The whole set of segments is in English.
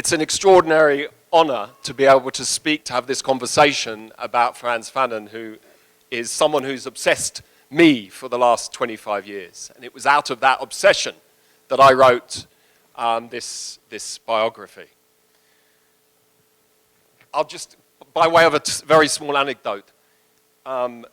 It's an extraordinary honor to be able to speak, to have this conversation about Frantz Fanon, who is someone who's obsessed me for the last 25 years. And it was out of that obsession that I wrote this biography. I'll just, by way of a very small anecdote, I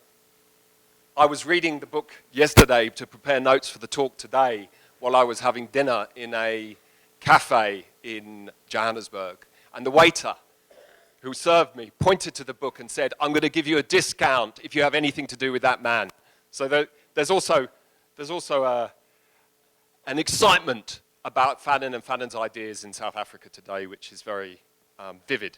was reading the book yesterday to prepare notes for the talk today while I was having dinner in a cafe in Johannesburg. And the waiter who served me pointed to the book and said, "I'm going to give you a discount if you have anything to do with that man." So there's also an excitement about Fanon and Fanon's ideas in South Africa today, which is very vivid.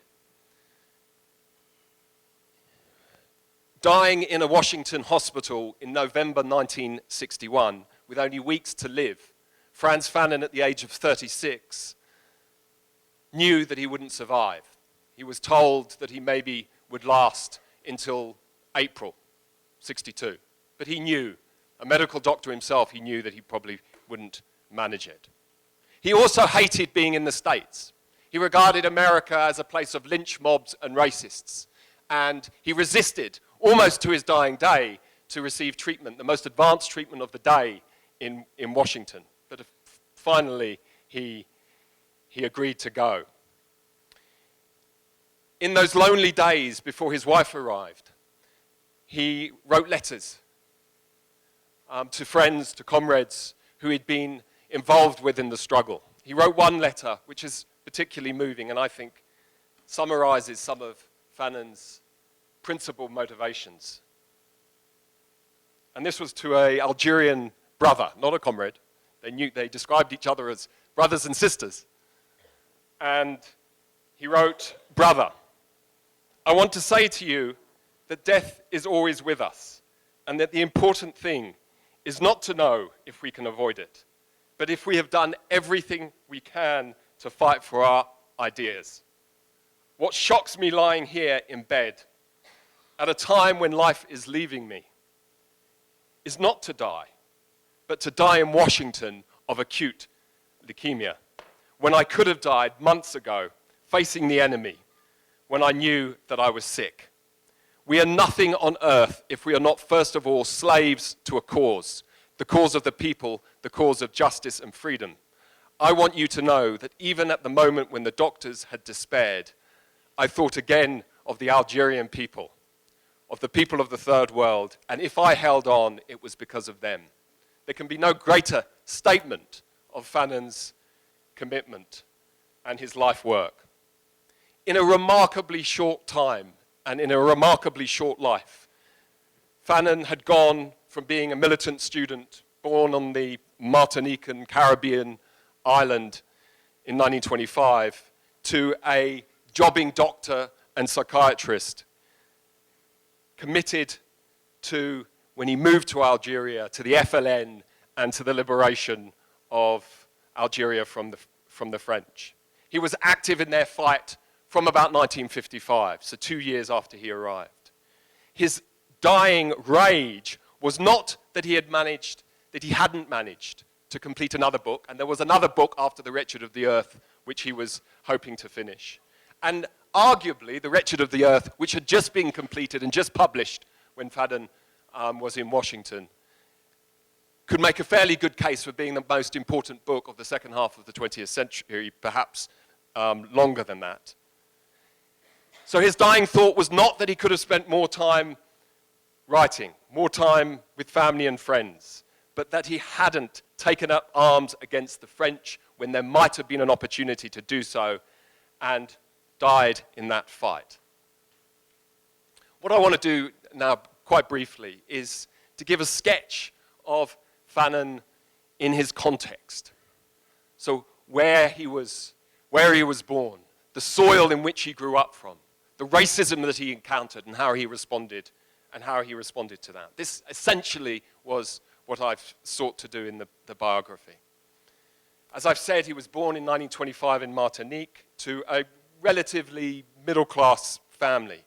Dying in a Washington hospital in November 1961, with only weeks to live, Frantz Fanon, at the age of 36, knew that he wouldn't survive. He was told that he maybe would last until April 62. But he knew, a medical doctor himself, he knew that he probably wouldn't manage it. He also hated being in the States. He regarded America as a place of lynch mobs and racists. And he resisted, almost to his dying day, to receive treatment, the most advanced treatment of the day in Washington. But finally, he agreed to go. In those lonely days before his wife arrived, he wrote letters to friends, to comrades who he'd been involved with in the struggle. He wrote one letter, which is particularly moving, and I think summarizes some of Fanon's principal motivations. And this was to an Algerian brother, not a comrade. They described each other as brothers and sisters. And he wrote, "Brother, I want to say to you that death is always with us, and that the important thing is not to know if we can avoid it, but if we have done everything we can to fight for our ideas. What shocks me lying here in bed at a time when life is leaving me is not to die, but to die in Washington of acute leukemia, when I could have died months ago, facing the enemy, when I knew that I was sick. We are nothing on earth if we are not first of all slaves to a cause, the cause of the people, the cause of justice and freedom. I want you to know that even at the moment when the doctors had despaired, I thought again of the Algerian people, of the people of the third world, and if I held on, it was because of them." There can be no greater statement of Fanon's commitment and his life work. In a remarkably short time and in a remarkably short life, Fanon had gone from being a militant student born on the Martinican Caribbean island in 1925 to a jobbing doctor and psychiatrist, committed to, when he moved to Algeria, to the FLN and to the liberation of Algeria from the French. He was active in their fight from about 1955, so 2 years after he arrived. His dying rage was not that he hadn't managed to complete another book, and there was another book after The Wretched of the Earth, which he was hoping to finish. And arguably, The Wretched of the Earth, which had just been completed and just published when Fanon was in Washington, could make a fairly good case for being the most important book of the second half of the 20th century, perhaps longer than that. So his dying thought was not that he could have spent more time writing, more time with family and friends, but that he hadn't taken up arms against the French when there might have been an opportunity to do so, and died in that fight. What I want to do now, quite briefly, is to give a sketch of Fanon in his context. So where he was born, the soil in which he grew up from, the racism that he encountered and how he responded to that. This essentially was what I've sought to do in the biography. As I've said, he was born in 1925 in Martinique to a relatively middle-class family.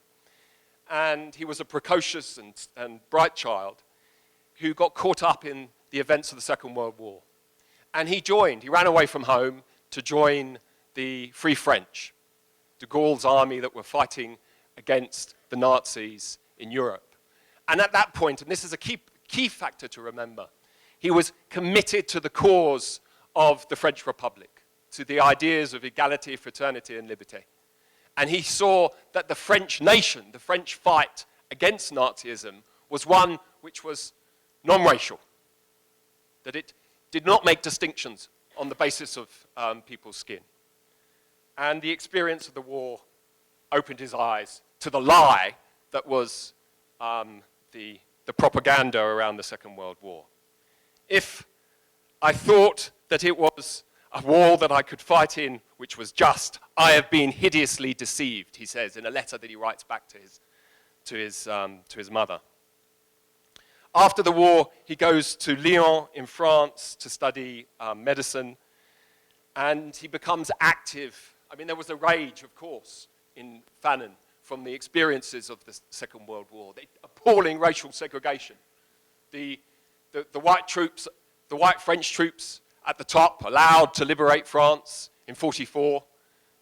And he was a precocious and bright child who got caught up in the events of the Second World War. And he ran away from home to join the Free French, de Gaulle's army that were fighting against the Nazis in Europe. And at that point, and this is a key factor to remember, he was committed to the cause of the French Republic, to the ideas of equality, fraternity, and liberté. And he saw that the French nation, the French fight against Nazism, was one which was non-racial, that it did not make distinctions on the basis of people's skin. And the experience of the war opened his eyes to the lie that was the propaganda around the Second World War. If I thought that it was a war that I could fight in which was just, I have been hideously deceived, he says in a letter that he writes back to his mother. After the war, he goes to Lyon in France to study medicine, and he becomes active. I mean, there was a rage, of course, in Fanon from the experiences of the Second World War, the appalling racial segregation. The white troops, the white French troops at the top, allowed to liberate France in 1944.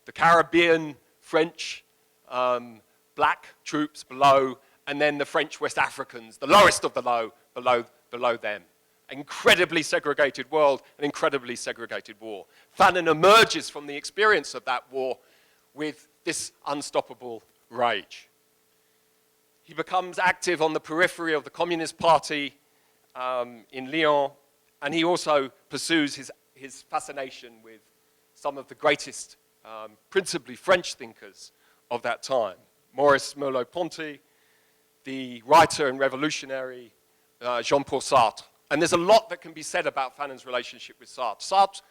The Caribbean French black troops below, and then the French West Africans, the lowest of the low, below them. Incredibly segregated world, an incredibly segregated war. Fanon emerges from the experience of that war with this unstoppable rage. He becomes active on the periphery of the Communist Party in Lyon, and he also pursues his fascination with some of the greatest, principally French thinkers of that time. Maurice Merleau-Ponty, the writer and revolutionary Jean-Paul Sartre. And there's a lot that can be said about Fanon's relationship with Sartre. Sartre,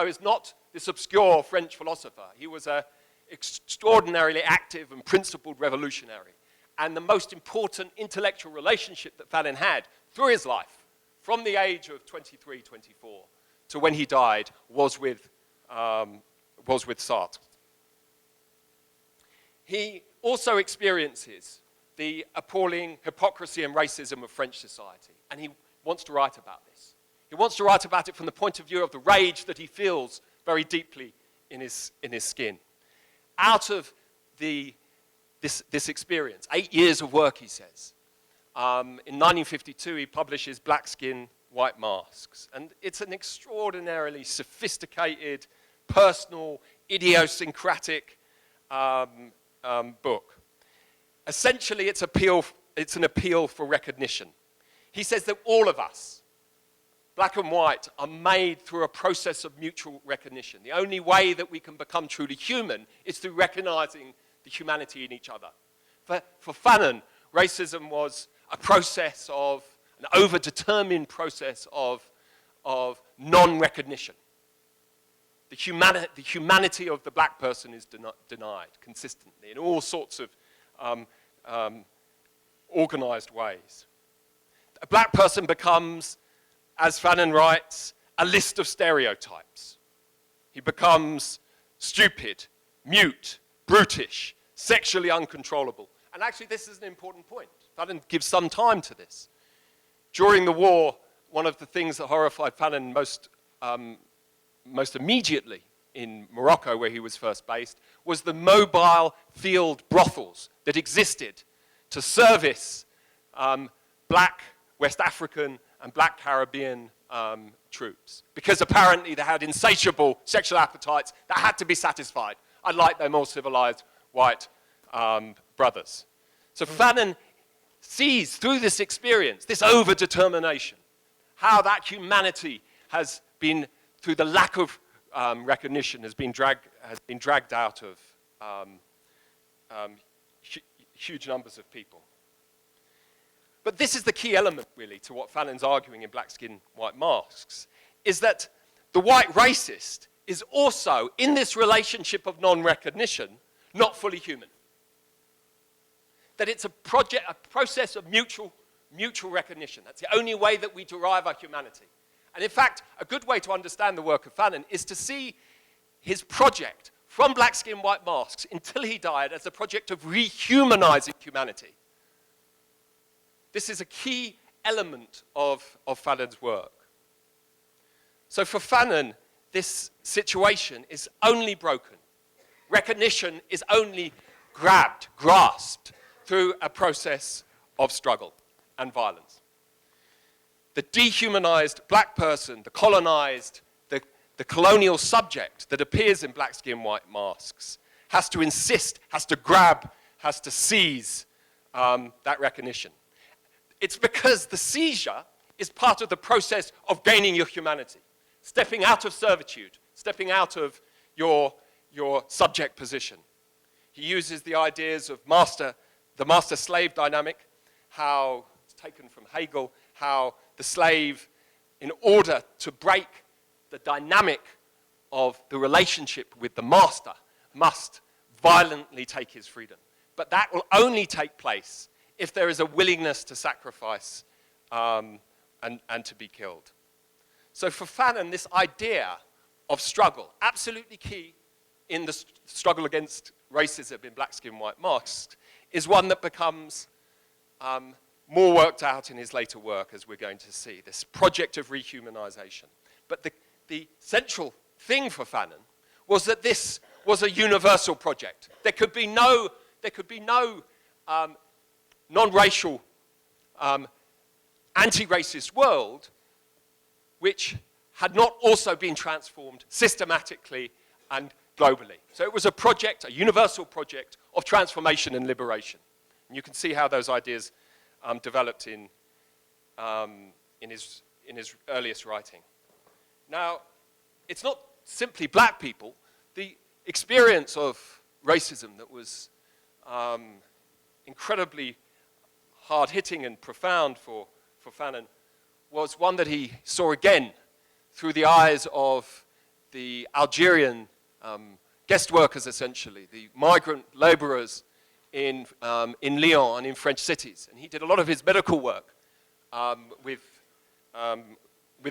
is not this obscure French philosopher. He was an extraordinarily active and principled revolutionary. And the most important intellectual relationship that Fanon had through his life, from the age of 23, 24, to when he died, was with Sartre. He also experiences the appalling hypocrisy and racism of French society, and he wants to write about this. He wants to write about it from the point of view of the rage that he feels very deeply in his skin. Out of this experience, 8 years of work, he says, in 1952 he publishes Black Skin, White Masks, and it's an extraordinarily sophisticated, personal, idiosyncratic book. Essentially, it's an appeal for recognition. He says that all of us, black and white, are made through a process of mutual recognition. The only way that we can become truly human is through recognizing the humanity in each other. For Fanon, racism was a process of, an overdetermined process of non-recognition. The humanity of the black person is denied consistently in all sorts of organized ways. A black person becomes, as Fanon writes, a list of stereotypes. He becomes stupid, mute, brutish, sexually uncontrollable. And actually, this is an important point. Fanon gives some time to this. During the war, one of the things that horrified Fanon most immediately in Morocco, where he was first based, was the mobile field brothels that existed to service black West African and black Caribbean troops, because apparently they had insatiable sexual appetites that had to be satisfied, unlike their more civilized white brothers. So Fanon sees through this experience, this overdetermination, how that humanity has been, through the lack of recognition, has been dragged out of huge numbers of people. But this is the key element, really, to what Fanon's arguing in Black Skin, White Masks, is that the white racist is also, in this relationship of non-recognition, not fully human. That it's a process of mutual recognition. That's the only way that we derive our humanity. And in fact, a good way to understand the work of Fanon is to see his project from Black Skin, White Masks until he died as a project of rehumanizing humanity. This is a key element of Fanon's work. So for Fanon, this situation is only broken. Recognition is only grasped through a process of struggle and violence. The dehumanized black person, the colonized, the colonial subject that appears in black skin, white masks, has to insist, has to grab, has to seize that recognition. It's because the seizure is part of the process of gaining your humanity, stepping out of servitude, stepping out of your subject position. He uses the ideas of the master-slave dynamic, how it's taken from Hegel, how the slave, in order to break the dynamic of the relationship with the master, must violently take his freedom. But that will only take place if there is a willingness to sacrifice and to be killed. So for Fanon, this idea of struggle, absolutely key in the struggle against racism in black skin, white masks, is one that becomes more worked out in his later work, as we're going to see, this project of rehumanization. But the central thing for Fanon was that this was a universal project. There could be no non-racial, anti-racist world which had not also been transformed systematically and globally. So it was a project, a universal project of transformation and liberation. And you can see how those ideas developed in his earliest writing. Now, it's not simply black people. The experience of racism that was incredibly hard-hitting and profound for Fanon was one that he saw again through the eyes of the Algerian guest workers, essentially, the migrant laborers in Lyon and in French cities. And he did a lot of his medical work with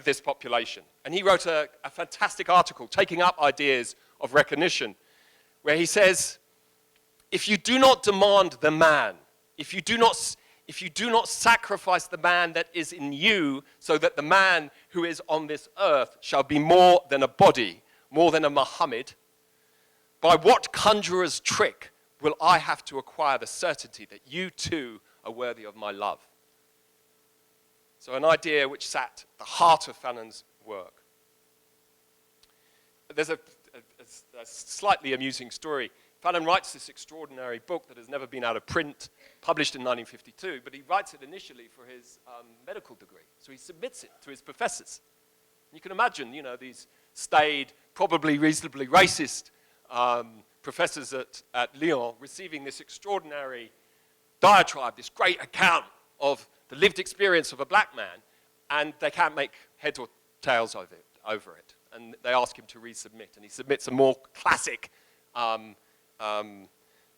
this population. And he wrote a fantastic article taking up ideas of recognition, where he says, if you do not demand the man, if you do not sacrifice the man that is in you, so that the man who is on this earth shall be more than a body, more than a Muhammad, by what conjurer's trick will I have to acquire the certainty that you too are worthy of my love? So an idea which sat at the heart of Fanon's work. There's a slightly amusing story. Fanon writes this extraordinary book that has never been out of print, published in 1952, but he writes it initially for his medical degree. So he submits it to his professors. You can imagine, you know, these staid, probably reasonably racist professors at Lyon receiving this extraordinary diatribe, this great account of the lived experience of a black man, and they can't make heads or tails of it, over it. And they ask him to resubmit, and he submits a more classic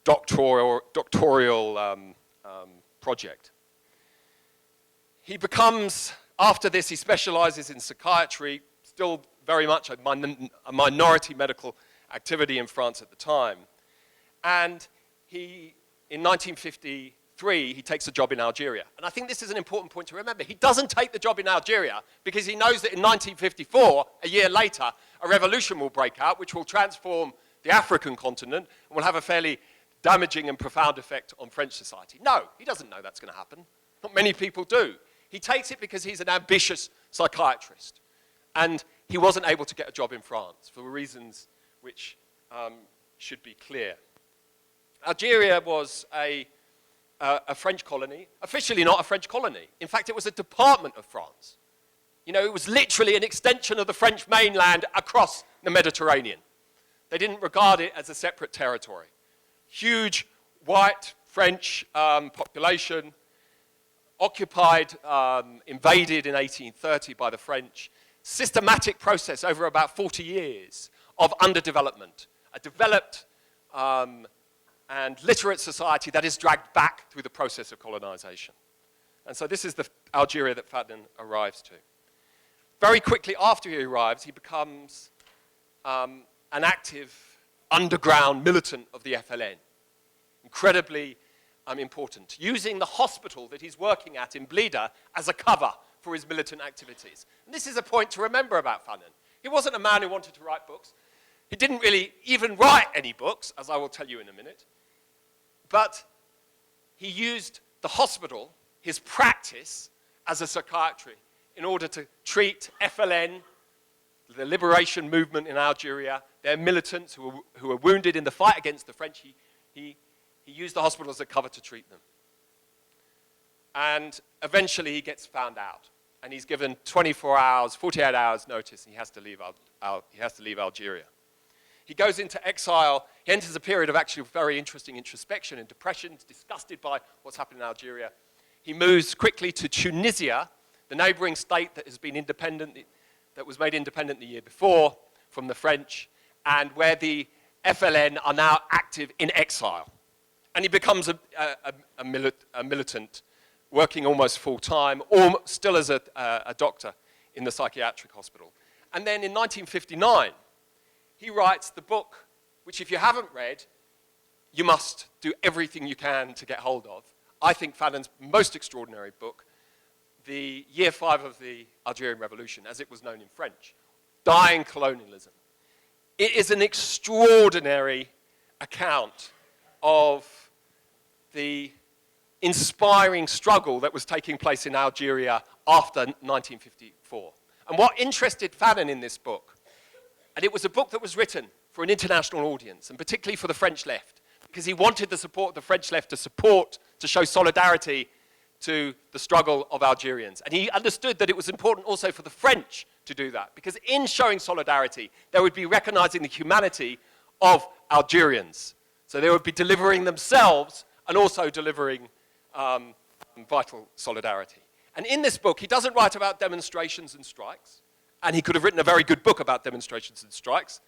doctoral project. He becomes, after this, he specializes in psychiatry, still very much a minority medical activity in France at the time. And he, in 1953, he takes a job in Algeria. And I think this is an important point to remember. He doesn't take the job in Algeria because he knows that in 1954, a year later, a revolution will break out, which will transform the African continent and will have a fairly damaging and profound effect on French society. No, he doesn't know that's going to happen. Not many people do. He takes it because he's an ambitious psychiatrist. And he wasn't able to get a job in France for reasons which should be clear. Algeria was a French colony, officially not a French colony. In fact, it was a department of France. You know, it was literally an extension of the French mainland across the Mediterranean. They didn't regard it as a separate territory. Huge white French population, occupied, invaded in 1830 by the French. Systematic process over about 40 years of underdevelopment. A developed and literate society that is dragged back through the process of colonization. And so this is the Algeria that Fanon arrives to. Very quickly after he arrives, he becomes an active underground militant of the FLN. Incredibly important. Using the hospital that he's working at in Blida as a cover for his militant activities. And this is a point to remember about Fanon. He wasn't a man who wanted to write books. He didn't really even write any books, as I will tell you in a minute. But he used the hospital, his practice, as a psychiatry in order to treat FLN, the liberation movement in Algeria, their militants who were wounded in the fight against the French. He used the hospital as a cover to treat them. And eventually he gets found out. And he's given 24 hours, 48 hours notice, and he has to leave Algeria. He goes into exile. He enters a period of actually very interesting introspection and depression, disgusted by what's happened in Algeria. He moves quickly to Tunisia, the neighboring state that has been independent, that was made independent the year before from the French, and where the FLN are now active in exile. And he becomes a militant, working almost full-time, or still as a doctor in the psychiatric hospital. And then in 1959, he writes the book, which if you haven't read, you must do everything you can to get hold of. I think Fanon's most extraordinary book, the year 5 of the Algerian Revolution, as it was known in French, Dying Colonialism. It is an extraordinary account of the inspiring struggle that was taking place in Algeria after 1954. And what interested Fanon in this book, and it was a book that was written for an international audience, and particularly for the French left, because he wanted the support of the French left to show solidarity to the struggle of Algerians. And he understood that it was important also for the French to do that, because in showing solidarity, they would be recognizing the humanity of Algerians. So they would be delivering themselves and also delivering vital solidarity. And in this book, he doesn't write about demonstrations and strikes, and he could have written a very good book about demonstrations and strikes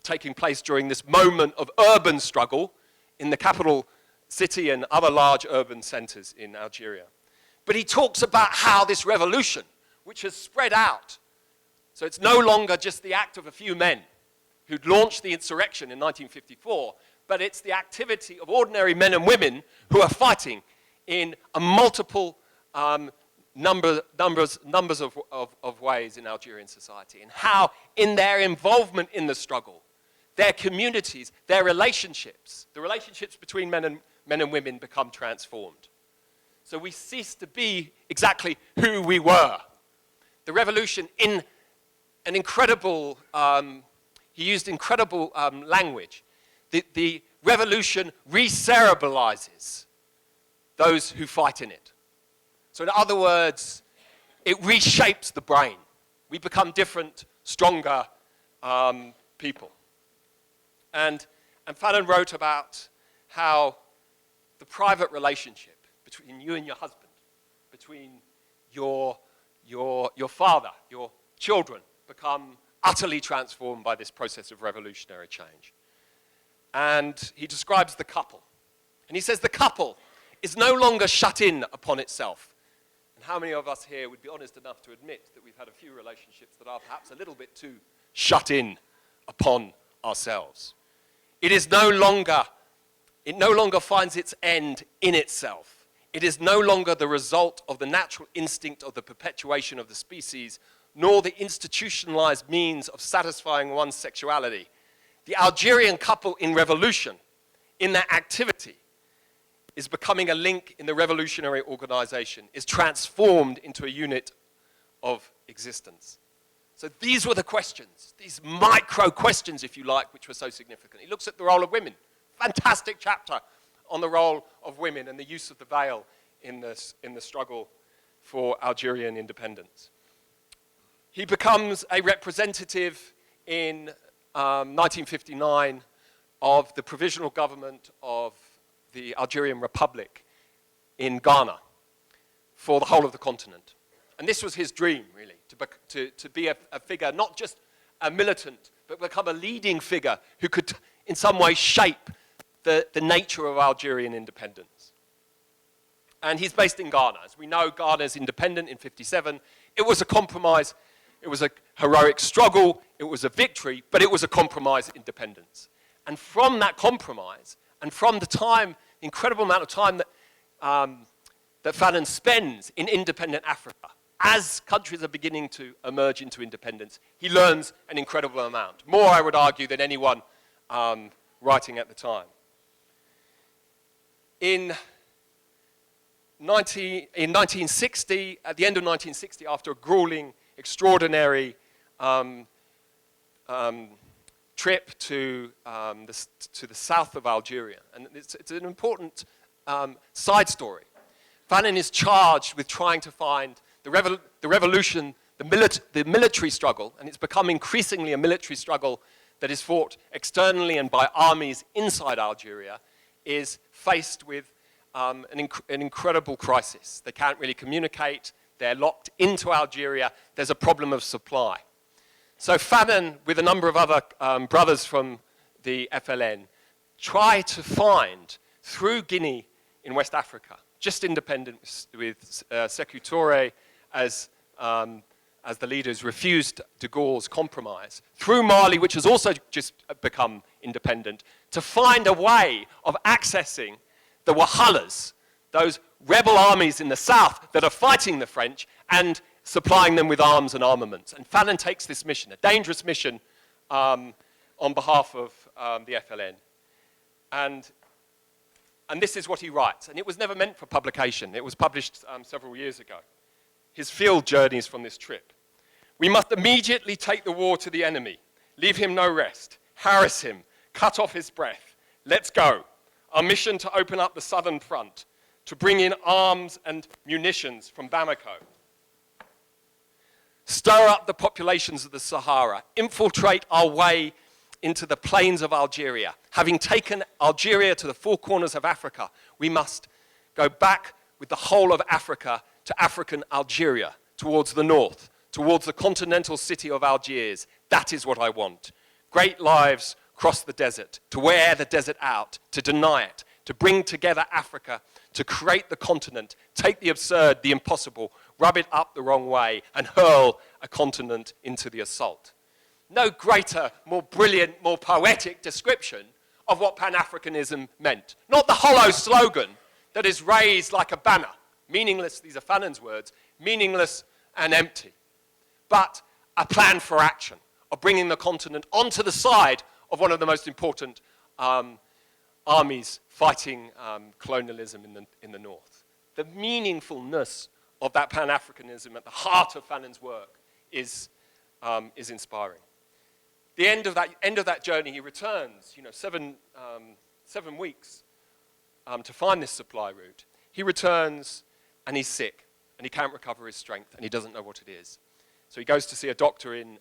taking place during this moment of urban struggle in the capital city and other large urban centers in Algeria. But he talks about how this revolution, which has spread out, so it's no longer just the act of a few men who'd launched the insurrection in 1954, but it's the activity of ordinary men and women who are fighting in a multiple numbers of ways in Algerian society, and how in their involvement in the struggle, their communities, their relationships, the relationships between men and women become transformed. So we cease to be exactly who we were. The revolution, in an incredible, he used incredible language. The revolution re-cerebralizes those who fight in it. So in other words, it reshapes the brain. We become different, stronger people. And Fanon wrote about how the private relationship between you and your husband, between your father, your children, become utterly transformed by this process of revolutionary change. And he describes the couple. And he says the couple is no longer shut in upon itself. And how many of us here would be honest enough to admit that we've had a few relationships that are perhaps a little bit too shut in upon ourselves? It no longer finds its end in itself. It is no longer the result of the natural instinct of the perpetuation of the species, nor the institutionalized means of satisfying one's sexuality. The Algerian couple in revolution, in their activity, is becoming a link in the revolutionary organization, is transformed into a unit of existence. So these were the questions, these micro questions, if you like, which were so significant. He looks at the role of women. Fantastic chapter on the role of women and the use of the veil in the struggle for Algerian independence. He becomes a representative in 1959 of the provisional government of the Algerian Republic in Ghana for the whole of the continent. And this was his dream, really, to be a figure, not just a militant, but become a leading figure who could in some way shape the nature of Algerian independence. And he's based in Ghana. As we know, Ghana's independent in 1957. It was a compromise. It was a heroic struggle. It was a victory, but it was a compromise independence. And from that compromise, and from the time, incredible amount of time that Fanon spends in independent Africa, as countries are beginning to emerge into independence, he learns an incredible amount. More, I would argue, than anyone writing at the time. In 1960, at the end of 1960, after a grueling, extraordinary trip to the south of Algeria, and it's an important side story. Fanon is charged with trying to find the revolution, the military struggle, and it's become increasingly a military struggle that is fought externally and by armies inside Algeria, is faced with an incredible crisis. They can't really communicate. They're locked into Algeria. There's a problem of supply. So Fanon, with a number of other brothers from the FLN, try to find, through Guinea in West Africa, just independent with Sékou Touré as the leaders refused de Gaulle's compromise, through Mali, which has also just become independent, to find a way of accessing the Wahalas, those rebel armies in the south that are fighting the French, and supplying them with arms and armaments. And Fanon takes this mission, a dangerous mission, on behalf of the FLN. And this is what he writes. And it was never meant for publication. It was published several years ago. His field journeys from this trip. We must immediately take the war to the enemy. Leave him no rest. Harass him. Cut off his breath. Let's go. Our mission to open up the southern front, to bring in arms and munitions from Bamako. Stir up the populations of the Sahara. Infiltrate our way into the plains of Algeria. Having taken Algeria to the four corners of Africa, we must go back with the whole of Africa to African Algeria, towards the north, towards the continental city of Algiers. That is what I want. Great lives cross the desert, to wear the desert out, to deny it, to bring together Africa, to create the continent, take the absurd, the impossible, rub it up the wrong way, and hurl a continent into the assault. No greater, more brilliant, more poetic description of what Pan-Africanism meant. Not the hollow slogan that is raised like a banner, meaningless, these are Fanon's words, meaningless and empty, but a plan for action, of bringing the continent onto the side of one of the most important armies fighting colonialism in the north. The meaningfulness of that Pan-Africanism at the heart of Fanon's work is inspiring. The end of that journey, he returns, 7 weeks to find this supply route. He returns and he's sick and he can't recover his strength and he doesn't know what it is. So he goes to see a doctor in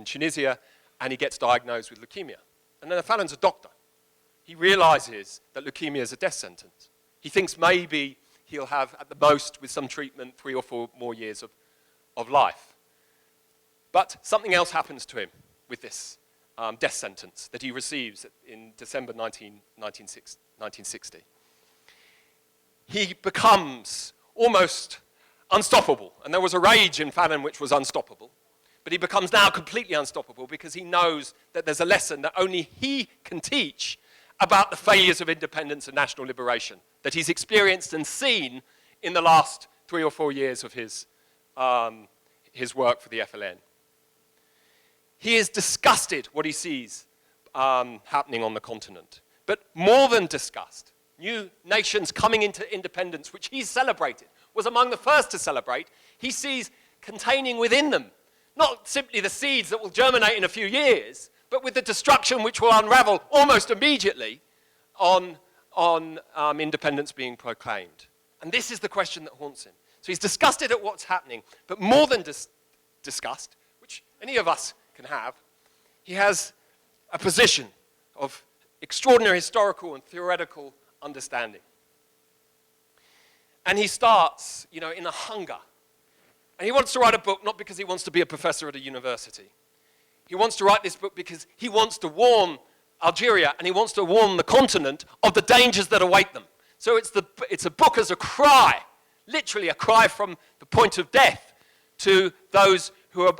Tunisia and he gets diagnosed with leukemia. And then Fanon's a doctor. He realizes that leukemia is a death sentence. He thinks maybe he'll have, at the most, with some treatment, 3 or 4 more years of life. But something else happens to him with this death sentence that he receives in December 1960. He becomes almost unstoppable. And there was a rage in Fanon which was unstoppable. But he becomes now completely unstoppable because he knows that there's a lesson that only he can teach about the failures of independence and national liberation that he's experienced and seen in the last 3 or 4 years of his work for the FLN. He is disgusted what he sees happening on the continent. But more than disgust, new nations coming into independence, which he celebrated, was among the first to celebrate, he sees containing within them not simply the seeds that will germinate in a few years, but with the destruction which will unravel almost immediately on independence being proclaimed. And this is the question that haunts him. So he's disgusted at what's happening, but more than disgust, which any of us can have, he has a position of extraordinary historical and theoretical understanding. And he starts, in a hunger. And he wants to write a book not because he wants to be a professor at a university. He wants to write this book because he wants to warn Algeria and he wants to warn the continent of the dangers that await them. So it's a book as a cry, literally a cry from the point of death to those who are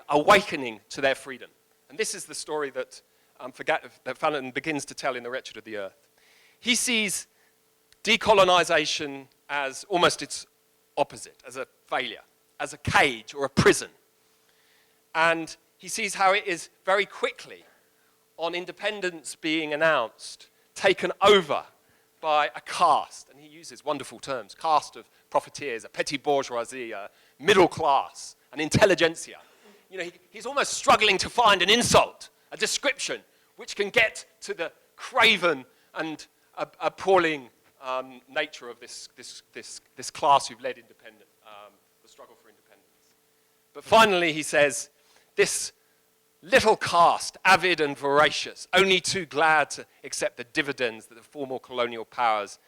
awakening to their freedom. And this is the story that Fanon begins to tell in The Wretched of the Earth. He sees decolonization as almost its opposite, as a failure. as a cage or a prison. And he sees how it is very quickly, on independence being announced, taken over by a caste, and he uses wonderful terms, caste of profiteers, a petty bourgeoisie, a middle class, an intelligentsia. You know, he's almost struggling to find an insult, a description, which can get to the craven and appalling nature of this class who've led the struggle for independence. But finally he says, this little caste, avid and voracious, only too glad to accept the dividends that the formal colonial powers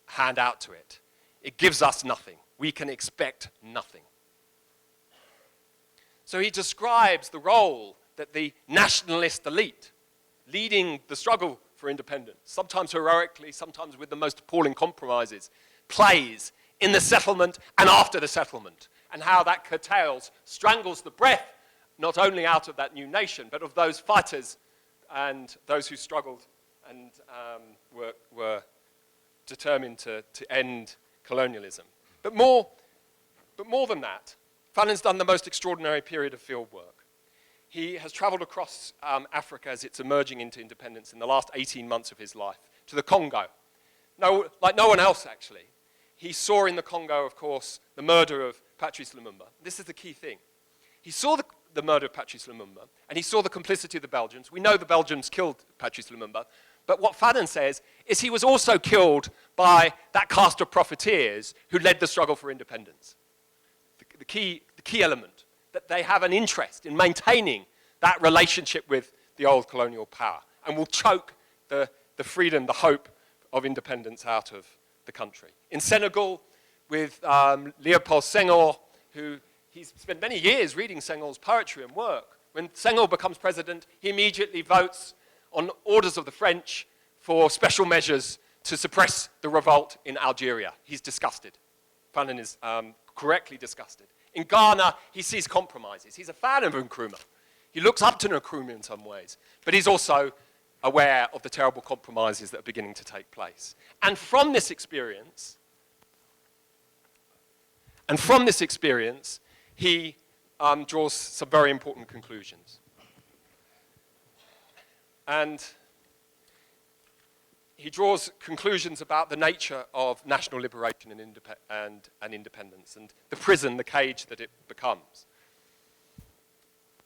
hand out to it. It gives us nothing. We can expect nothing. So he describes the role that the nationalist elite, leading the struggle for independence, sometimes heroically, sometimes with the most appalling compromises, plays in the settlement and after the settlement, and how that curtails, strangles the breath, not only out of that new nation, but of those fighters and those who struggled and were determined to end colonialism. But more than that, Fanon's done the most extraordinary period of field work. He has traveled across Africa as it's emerging into independence in the last 18 months of his life, to the Congo. Like no one else, actually. He saw in the Congo, of course, the murder of Patrice Lumumba. This is the key thing. He saw the murder of Patrice Lumumba, and he saw the complicity of the Belgians. We know the Belgians killed Patrice Lumumba, but what Fanon says is he was also killed by that caste of profiteers who led the struggle for independence. The key element, that they have an interest in maintaining that relationship with the old colonial power and will choke the freedom, the hope of independence out of the country. In Senegal, with Léopold Senghor, who he's spent many years reading Senghor's poetry and work. When Senghor becomes president, he immediately votes on orders of the French for special measures to suppress the revolt in Algeria. He's disgusted. Fanon is correctly disgusted. In Ghana, he sees compromises. He's a fan of Nkrumah. He looks up to Nkrumah in some ways, but he's also aware of the terrible compromises that are beginning to take place. And from this experience, he draws some very important conclusions. And he draws conclusions about the nature of national liberation and independence, and the prison, the cage that it becomes.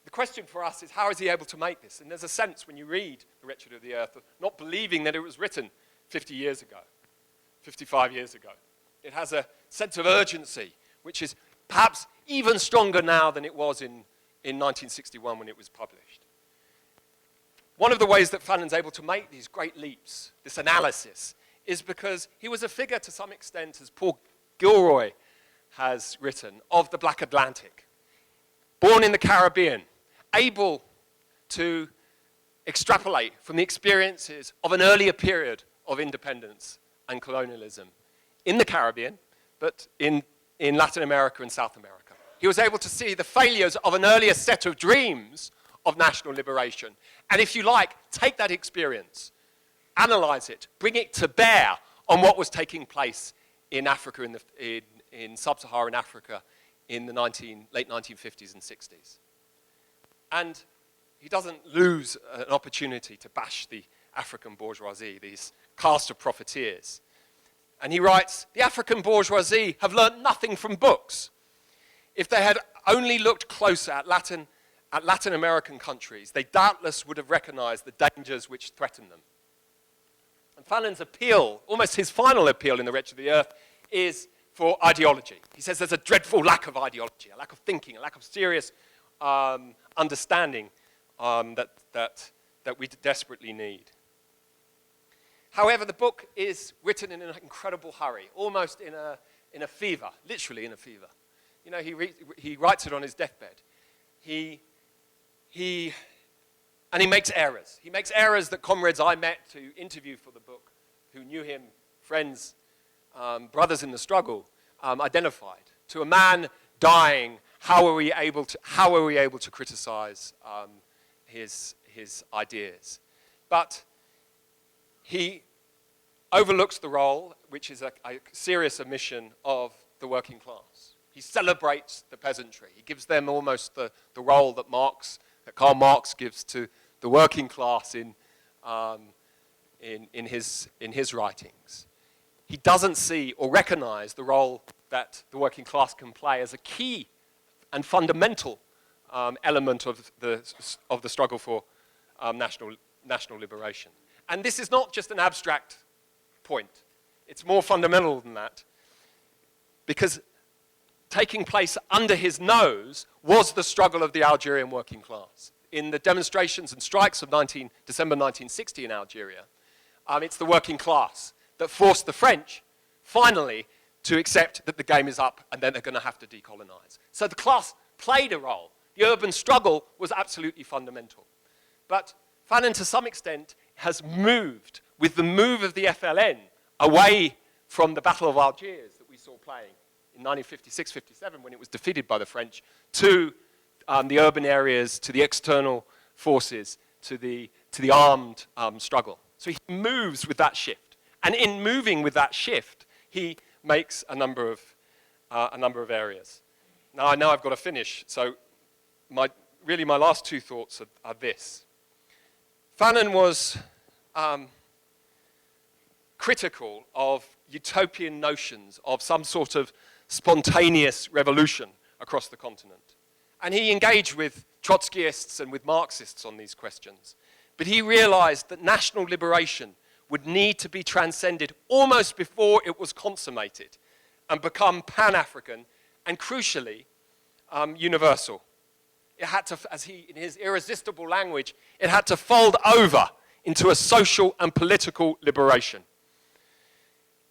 The question for us is, how is he able to make this? And there's a sense when you read The Wretched of the Earth of not believing that it was written 50 years ago, 55 years ago. It has a sense of urgency, which is perhaps even stronger now than it was in 1961 when it was published. One of the ways that Fanon's able to make these great leaps, this analysis, is because he was a figure to some extent, as Paul Gilroy has written, of the Black Atlantic. Born in the Caribbean, able to extrapolate from the experiences of an earlier period of independence and colonialism in the Caribbean, but in Latin America and South America. He was able to see the failures of an earlier set of dreams of national liberation. And if you like, take that experience, analyze it, bring it to bear on what was taking place in Africa, in sub-Saharan Africa in the late 1950s and 60s. And he doesn't lose an opportunity to bash the African bourgeoisie, these caste of profiteers. And he writes, the African bourgeoisie have learnt nothing from books. If they had only looked closer at Latin American countries, they doubtless would have recognized the dangers which threaten them. And Fanon's appeal, almost his final appeal in The Wretched of the Earth, is for ideology. He says there's a dreadful lack of ideology, a lack of thinking, a lack of serious understanding that we desperately need. However, the book is written in an incredible hurry, almost in a fever, literally in a fever. You know, he writes it on his deathbed. And he makes errors. He makes errors that comrades I met to interview for the book, who knew him, friends, brothers in the struggle, identified. To a man dying, how are we able to criticize his ideas? But he overlooks the role, which is a serious omission of the working class. He celebrates the peasantry. He gives them almost the role that Karl Marx gives to the working class in his writings. He doesn't see or recognize the role that the working class can play as a key and fundamental element of the struggle for national liberation. And this is not just an abstract point. It's more fundamental than that, because taking place under his nose was the struggle of the Algerian working class. In the demonstrations and strikes of December 1960 in Algeria, it's the working class that forced the French, finally, to accept that the game is up and then they're going to have to decolonize. So the class played a role. The urban struggle was absolutely fundamental. But Fanon, to some extent, has moved, with the move of the FLN, away from the Battle of Algiers that we saw playing in 1956-57 when it was defeated by the French, to the urban areas, to the external forces, to the armed struggle. So he moves with that shift. And in moving with that shift, he makes a number of areas. Now I know I've got to finish, so my last two thoughts are this. Fanon was critical of utopian notions of some sort of spontaneous revolution across the continent. And he engaged with Trotskyists and with Marxists on these questions. But he realized that national liberation would need to be transcended almost before it was consummated and become Pan-African and, crucially, universal. It had to, in his irresistible language, it had to fold over into a social and political liberation.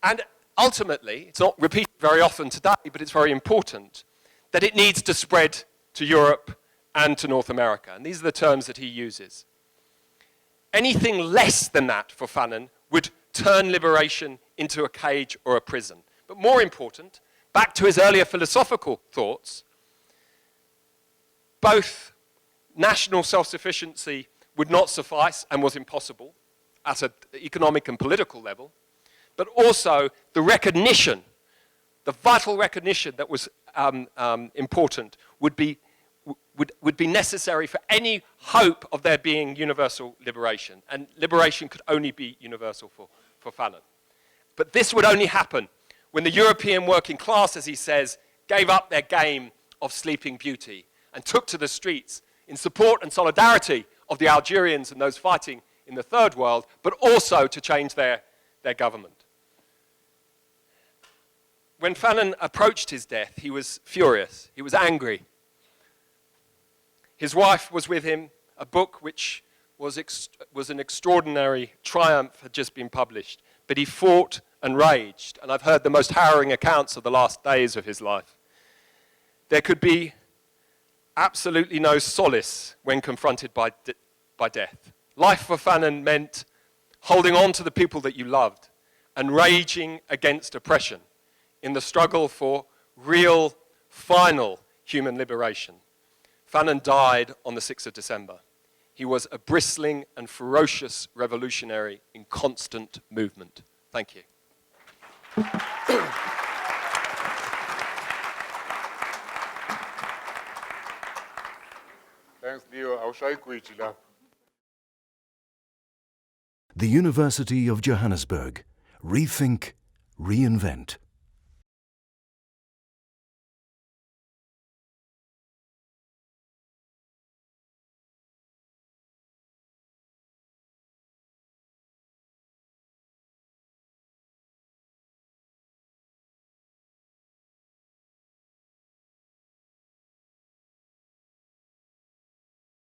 And ultimately, it's not repeated very often today, but it's very important, that it needs to spread to Europe and to North America. And these are the terms that he uses. Anything less than that for Fanon would turn liberation into a cage or a prison. But more important, back to his earlier philosophical thoughts, both national self-sufficiency would not suffice and was impossible at an economic and political level, but also the recognition, the vital recognition that was important would be necessary for any hope of there being universal liberation. And liberation could only be universal for Fanon. But this would only happen when the European working class, as he says, gave up their game of sleeping beauty and took to the streets in support and solidarity of the Algerians and those fighting in the Third World, but also to change their government. When Fanon approached his death, he was furious. He was angry. His wife was with him. A book which was an extraordinary triumph had just been published. But he fought and raged. And I've heard the most harrowing accounts of the last days of his life. There could be absolutely no solace when confronted by death. Life for Fanon meant holding on to the people that you loved and raging against oppression in the struggle for real, final human liberation. Fanon died on the 6th of December. He was a bristling and ferocious revolutionary in constant movement. Thank you. Thanks, Leo. The University of Johannesburg. Rethink, reinvent.